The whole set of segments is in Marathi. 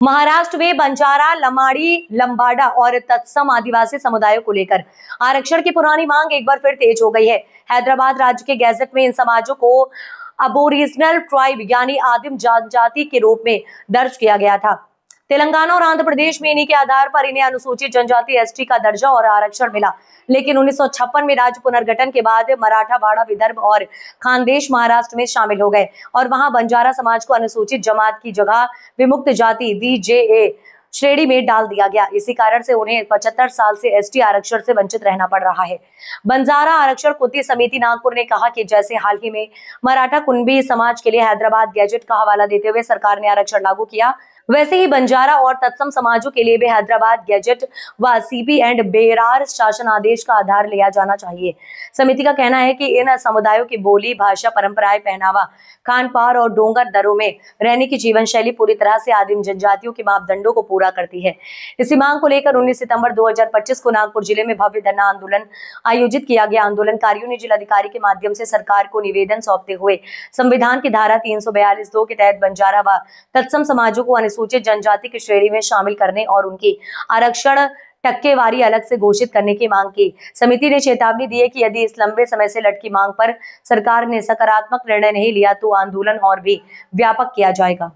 महाराष्ट्र में बंजारा, लमाड़ी, लंबाड़ा और तत्सम आदिवासी समुदायों को लेकर आरक्षण की पुरानी मांग एक बार फिर तेज हो गई है। हैदराबाद राज्य के गैजेट में इन समाजों को अबोरिजिनल ट्राइब यानी आदिम जनजाति के रूप में दर्ज किया गया था। तेलंगाना और आंध्र प्रदेश में इन्हीं के आधार पर इन्हें अनुसूचित जनजाति एसटी का दर्जा और आरक्षण मिला, लेकिन 1956 में राज्य पुनर्गठन के बाद मराठावाड़ा, विदर्भ और खानदेश महाराष्ट्र में शामिल हो गए और वहां बंजारा समाज को अनुसूचित जमात की जगह विमुक्त जाति VJA श्रेणी में डाल दिया गया। इसी कारण से उन्हें 75 साल से एसटी आरक्षण से वंचित रहना पड़ रहा है। बंजारा आरक्षण कृति समिति नागपुर ने कहा कि जैसे हाल ही में मराठा कुंभी समाज के लिए हैदराबाद गैजेट का हवाला देते हुए सरकार ने आरक्षण लागू किया, वैसे ही बंजारा और तत्सम समाजों के लिए भी हैदराबाद गैजेट व CP एंड बेरार शासन आदेश का आधार लिया जाना चाहिए। समिति का कहना है कि इन समुदायों की बोली, भाषा, परंपराएं, पहनावा, खान पान और डोंगर दरों में रहने की जीवन शैली पूरी तरह से आदिम जनजातियों के मापदंडों को पूरा करती है। इसी मांग को लेकर 19 सितंबर 2025 को नागपुर जिले में भव्य धरना आंदोलन आयोजित किया गया। आंदोलनकारियों ने जिलाधिकारी के माध्यम से सरकार को निवेदन सौंपते हुए संविधान की धारा 342(2) के तहत बंजारा व तत्सम समाजों को अनुसूचित जनजाति की श्रेणी में शामिल करने और उनकी आरक्षण टक्केवारी अलग से घोषित करने की मांग की। समिति ने चेतावनी दी है कि यदि इस लंबे समय से लटकी मांग पर सरकार ने सकारात्मक निर्णय नहीं लिया तो आंदोलन और भी व्यापक किया जाएगा।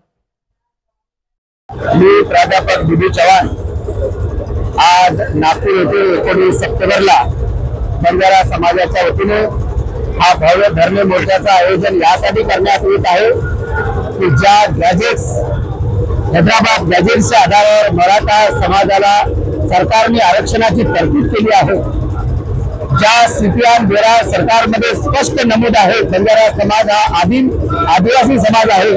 मी प्राध्यापक बीबी चव्हाण आज नागपूर येथे 19 सप्टेंबरला बंजारा समाजाच्या वतीने हा भव्य धरणे मोर्चाचं आयोजन यासाठी करण्यात येत आहे की ज्या गॅजेट्स हैदराबाद गॅजेट्सच्या आधारावर मराठा समाजाला सरकारने आरक्षणाची तरतूद केली आहे, ज्या CPR बेरार सरकारमध्ये स्पष्ट नमूद आहे बंजारा समाज हा आदिवासी समाज आहे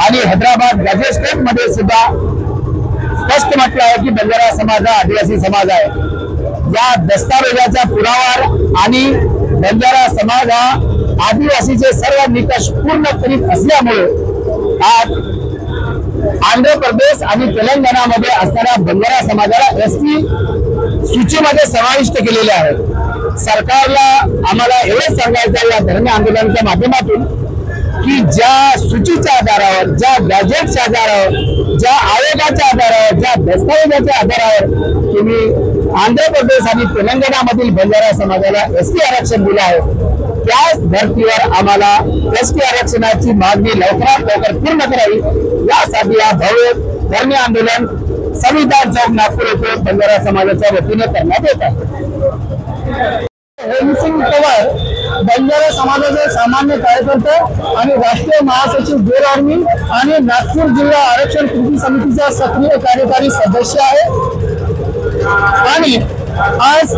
आणि हैदराबाद गॅजेट मध्ये सुद्धा स्पष्ट म्हटलं आहे की बंजारा समाज हा आदिवासी समाज आहे। या दस्तावेजाचा पुरावा आणि बंजारा समाज हा आदिवासीचे सर्व निकष पूर्ण करीत असल्यामुळे आज आंध्र प्रदेश आणि तेलंगणामध्ये असणाऱ्या बंजारा समाजाला एसटी सूचीमध्ये समाविष्ट केलेले आहे। सरकारला आम्हाला एवढंच सांगायचं आहे या धरणे आंदोलनाच्या माध्यमातून की ज्या सूचीच्या आधारावर, ज्या गॅजेटच्या आधारावर, ज्या आयोगाच्या आधारावर, ज्या दस्तावेजाच्या आधारावर तुम्ही आंध्र प्रदेश आणि तेलंगणामधील बंजारा समाजाला एसटी आरक्षण दिलं आहे, त्याच धर्तीवर आम्हाला एसटी आरक्षणाची मागणी लवकरात लवकर पूर्ण करावी यासाठी हा भव्य धरणे आंदोलन संविधान चौक नागपूर येथे बंजारा समाजाच्या वतीने करण्यात येत आहे। हेमसिंग पवार बंजारा समाजाचे सामान्य कार्यकर्ते आणि राष्ट्रीय महासचिव बेर आर्मी आणि नागपूर जिल्हा आरक्षण कृती समितीचा सक्रिय कार्यकारी सदस्य आहे आणि आज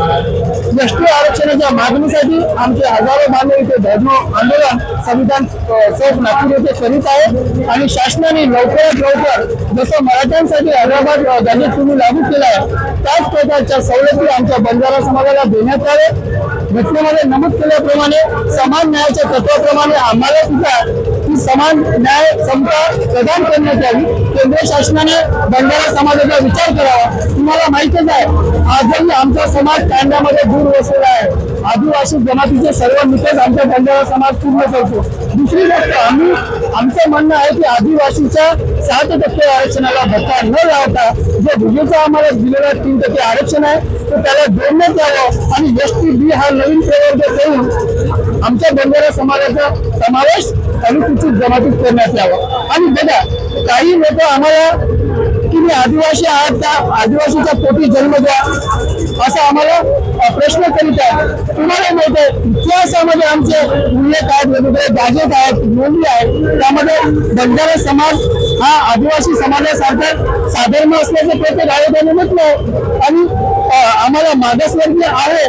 एसटी आरक्षणाच्या मागणीसाठी आमचे हजारो बांधव इथे धरणे आंदोलन संविधान चौक नागपूर येथे करीत आहेत आणि शासनाने लवकरात लवकर जसं मराठ्यांसाठी हैदराबाद गॅजेट तुम्ही लागू केला आहे त्याच प्रकारच्या सवलती आमच्या बंजारा समाजाला देण्यात यावे। घटनेमध्ये नमूद केल्याप्रमाणे समान न्यायाच्या तत्वाप्रमाणे आम्हाला सुद्धा समान न्याय समता प्रदान करण्यात यावी। केंद्र शासनाने बंजारा समाजाचा विचार करावा। तुम्हाला माहितच आहे आजही आमचा समाज कांड्यामध्ये दूर बसलेला आहे। आदिवासी जमातीचे सर्व निकष आमचा बंजारा समाज पूर्ण करतो। दुसरी गोष्ट आमचं म्हणणं आहे की आदिवासीच्या 7% आरक्षणाला धक्का न लावता जे भुजेचा आम्हाला दिलेला 3% आरक्षण आहे तो त्याला जोडण्यात यावं आणि STB हा नवीन प्रवर्ग करून आमच्या बंजारा समाजाचा समावेश अनुसूचित जमातीत करण्यात यावा। आणि बघा काही लोक आम्हाला तुम्ही आदिवासी आहात त्या आदिवासीच्या पोटी जन्म द्या असं आम्हाला प्रश्न करीत आहे। तुम्हाला माहिती आहे इतिहासामध्ये आमचे मूल्य काय वेगवेगळे गॅजेट आहेत, नोंदी आहेत, त्यामध्ये बंजारा समाज हा आदिवासी समाजासारखा साधर्म असल्याचं प्रत्येक आयोगाने म्हटलं आणि आम्हाला मागासवर्गीय आहे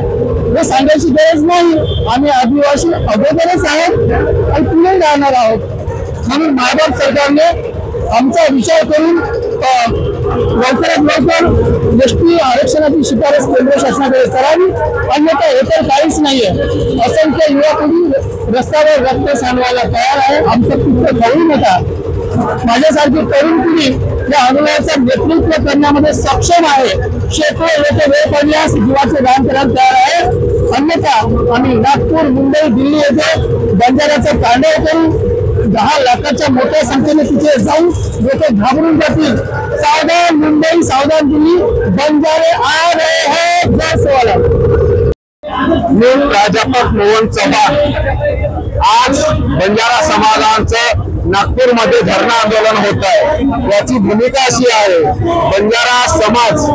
हे सांगायची गरज नाही। आम्ही आदिवासी अगोदरच आहोत आणि पुढे राहणार आहोत। म्हणून महाराष्ट्र सरकारने आमचा विचार करून लवकरात लवकर एसटी आरक्षणाची शिफारस केंद्र शासनाकडे करावी, अन्यथा हे तर काहीच नाहीये। असंख्य युवा पिढी रस्त्यावर रक्त सांडवायला तयार आहे। आमचं पित्त खाऊ नका। माझ्यासारखी तरुण पिढी या आंदोलनाचं नेतृत्व करण्यामध्ये सक्षम आहे। शेकडो लोक वेळ पडल्यास जीवाचे दान करायला तयार आहे, अन्यथा आम्ही नागपूर, मुंबई, दिल्ली येथे बंजाऱ्याचं तांडव करू। 10 लाखाच्या मोठ्या संख्येने तिथे जाऊन लोक घाबरून जातील। सावधान मुंबई, सावधान दिल्ली, बंजारे आ रहे हैं घर सवाला। मी प्राध्यापक मोहन चव्हाण। आज बंजारा समाजाचं नागपूरमध्ये धरणं आंदोलन होत आहे। याची भूमिका अशी आहे, बंजारा समाज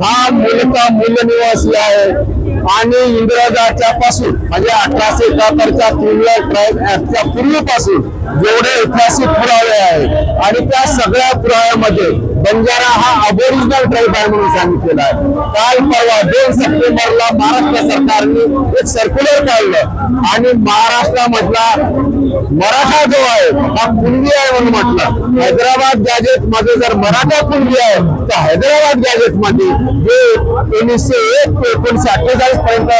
हा मूलतः मूलनिवासी आहे आणि इंग्रजाच्या पासून म्हणजे 1871च्या क्रिमिनल ट्राइब ऍक्टच्या पूर्वीपासून जेवढे ऐतिहासिक पुरावे आहेत आणि त्या सगळ्या पुराव्यामध्ये बंजारा हा अबोरिजिनल ट्राइब आहे म्हणून सांगितलेलं आहे। काल परवा 2 सप्टेंबरला महाराष्ट्र सरकारने एक सर्क्युलर काढलं आणि महाराष्ट्रामधला मराठा जो आहे हा कुणबी आहे म्हणून म्हटलं। हैदराबाद गॅजेट मध्ये जर मराठा कुणबी आहे तर हैदराबाद गॅजेट मध्ये जे 1901 ते 1948 पर्यंत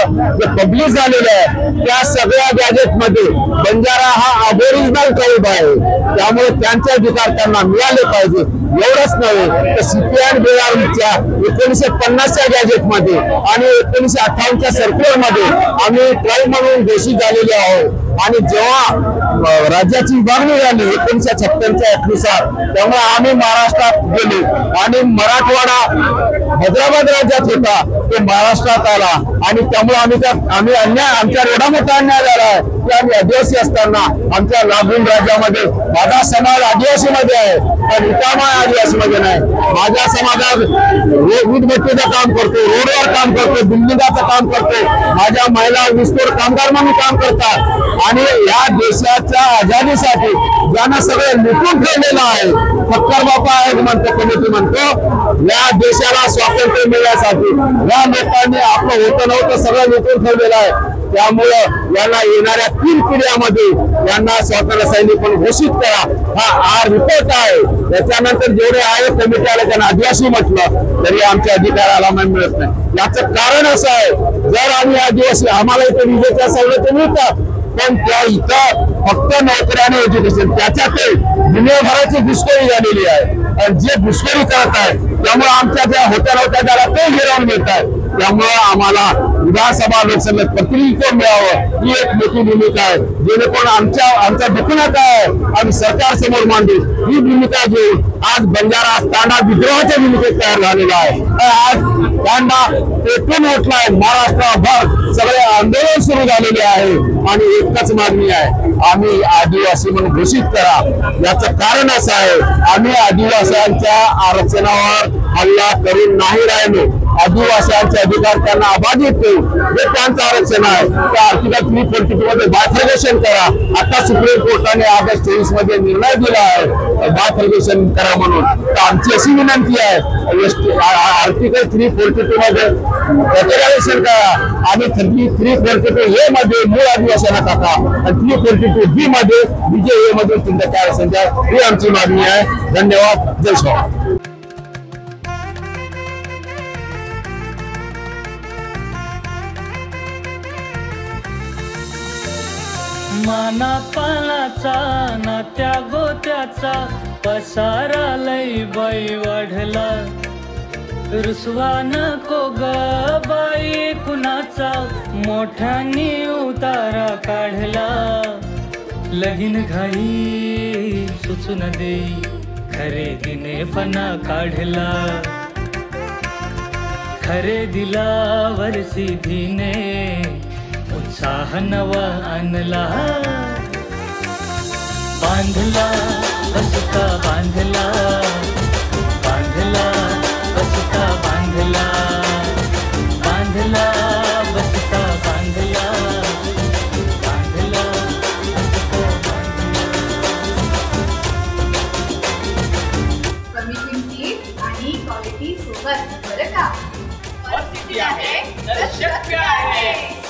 जे पब्लिश झालेलं आहे त्या सगळ्या गॅजेट मध्ये बंजारा हा अबोरिजिनल ट्राइब आहे, त्यामुळे त्यांचे अधिकार त्यांना मिळाले पाहिजे। एवढंच नव्हे तर सीपीआय बिहारच्या 1950च्या गॅजेट मध्ये आणि 1958च्या सर्क्युलर मध्ये आम्ही ट्राइब म्हणून घोषित झालेले आहोत। आणि जेव्हा राज्याची विभागणी झाली 1956च्या ऍक्टनुसार, त्यामुळे आम्ही महाराष्ट्रात गेलो आणि मराठवाडा हैदराबाद राज्यात होता तो महाराष्ट्रात आला आणि त्यामुळे आम्ही आमच्या एवढा मोठा अन्याय झाला आहे की आम्ही आदिवासी असताना आमच्या लागून राज्यामध्ये माझा समाज आदिवासी मध्ये आहे पण रिकामा आदिवासी मध्ये नाही। माझ्या समाजात वीटभट्टीचं काम करतो, रोडवर काम करतो, बिल्डिंगाचं काम करतो, माझ्या महिला वीसतोड कामगार म्हणून काम करतात आणि या देशाच्या आझादीसाठी ज्यांना सगळं लुटून ठेवलेलं आहे, फक्कर बापा आहे म्हणतो, कमिटी म्हणतो, या देशाला स्वातंत्र्य मिळण्यासाठी या लोकांनी आपलं होतं नव्हतं सगळं लुटून ठेवलेलं आहे। त्यामुळं यांना येणाऱ्या 3 पिढ्यामध्ये यांना स्वातंत्र्य सैनिक म्हणून घोषित करा हा रिपोर्ट आहे। त्याच्यानंतर जेवढे आहे कमिटी आले त्यांना आदिवासी म्हटलं तरी आमच्या अधिकाराला मिळत नाही। याचं कारण असं आहे, जर आम्ही आदिवासी आम्हाला इथे विजेच्या सवलती मिळतात पण त्या इथं फक्त नोकरी आणि एज्युकेशन त्याच्यात दुनियाभराची घुसखोरी झालेली आहे आणि जे घुसखोरी करत आहे त्यामुळे आमच्या ज्या होत्या त्याला ते गिरवून मिळत आहे। त्यामुळे आम्हाला विधानसभा लोकसभेत प्रतिनिधित्व मिळावं ही एक मोठी भूमिका आहे, जेणेकरून आमच्या दुखणं काय आहे आम्ही सरकार समोर मांडू ही भूमिका घेऊन आज बंजारा तांडा विद्रोहाच्या भूमिकेत तयार झालेला आहे। आज तांडा पेटून उठलाय, महाराष्ट्रभर सगळे आंदोलन सुरू झालेले आहे आणि एकच मागणी आहे, आम्ही आदिवासी म्हणून घोषित करा। याचं कारण असं आहे, आम्ही आदिवासींच्या आरक्षणावर हल्ला करून नाही राहिलो, आदिवासींचे अधिकार त्यांना अबाधित ठेवू जे त्यांचं आरक्षण आहे त्या आर्टिकल 342 मध्ये बायफर्गेशन करा। आता सुप्रीम कोर्टाने ऑगस्ट 23 मध्ये निर्णय दिला आहे बायफर्गेशन करा म्हणून, तर आमची अशी विनंती आहे आर्टिकल 342 मध्ये कॅटेगरायझेशन करा आणि 342 ए मध्ये मूळ आदिवासींना टाका आणि 342 बी मध्ये बीजे मध्ये तुमच्या काय आरक्षण द्या ही आमची मागणी आहे। धन्यवाद, जय श्रीराम। माना पानाचा नात्या गोत्याचा पसारा लई बाई वाढला, रुसवा नको ग बाई कुणाचा मोठ्यानी उतारा काढला। लगीन घाई सुचून देई खरेदीने पणा काढला, खरेदीला वर्षीधीने उत्साह नवा आणला। बांधला बसता बांधला, बांधला बसता बांधला, बांधला बसता बांधला, बांधला बसता बांधला। कमी किमतीत आणि क्वालिटी सोबत बरं का, आहे तर शक्य आहे।